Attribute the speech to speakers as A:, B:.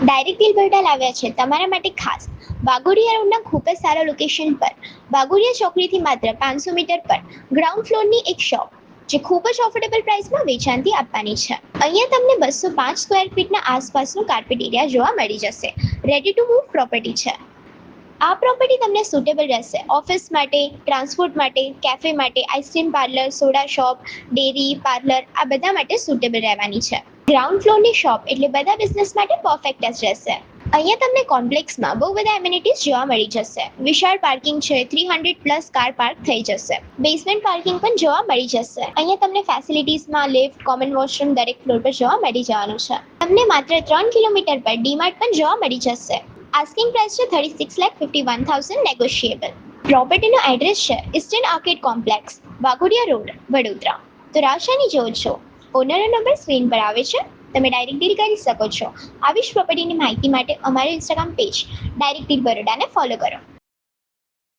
A: Direct deal portal આવ્યા છે તમારા માટે ખાસ વાઘોડિયા રોડના ખૂબ જ સારા લોકેશન પર વાઘોડિયા ચોકડીથી માત્ર 500 મીટર પર ગ્રાઉન્ડ ફ્લોરની એક શોપ જે ખૂબ જ ઓફોર્ડેબલ પ્રાઇસમાં વેચાણથી આપવાની છે. અહીંયા તમને 205 સ્ક્વેર ફીટના આસપાસનું કાર્પેટ એરિયા જોવા મળી જશે. રેડી ટુ મૂવ પ્રોપર્ટી છે. આ પ્રોપર્ટી તમને સુટેબલ રહેશે ઓફિસ માટે, ટ્રાન્સપોર્ટ માટે, કેફે માટે, ice cream parlour, soda shop, dairy, parlour આ બધા માટે સુટેબલ રહેવાની છે. ગ્રાઉન્ડ ફ્લોરની શોપ એટલે બધા બિઝનેસ માટે પરફેક્ટ જ રહેશે. અહીંયા તમને કોમ્પ્લેક્સમાં બહુ બધા એમિનિટીઝ જોવા મળી જશે. વિશાળ પાર્કિંગ છે, 300+ કાર પાર્ક થઈ જશે. બેઝમેન્ટ પાર્કિંગ પણ જોવા મળી જશે. અહીંયા તમને ફેસિલિટીઝમાં લિફ્ટ, કોમન વોશરૂમ દરેક ફ્લોર પર જોવા મળી જવાનું છે. તમને માત્ર 3 કિલોમીટર પર ડીમાર્ટ પણ જોવા મળી જશે. આસ્કિંગ પ્રાઇસ છે 36,51,000 નેગોશિયેબલ. પ્રોપર્ટીનો એડ્રેસ છે eastern arcade complex, Waghodia road, Vadodara. તો રાવશાની જોવો છો. ઓનરનો નંબર સ્ક્રીન પર આવે છે. તમે ડાયરેક્ટ ડીલ કરી શકો છો. આવી જ પ્રોપર્ટીની માહિતી માટે અમારું ઇન્સ્ટાગ્રામ પેજ ડાયરેક્ટ ડીલ બરોડાને ફોલો કરો.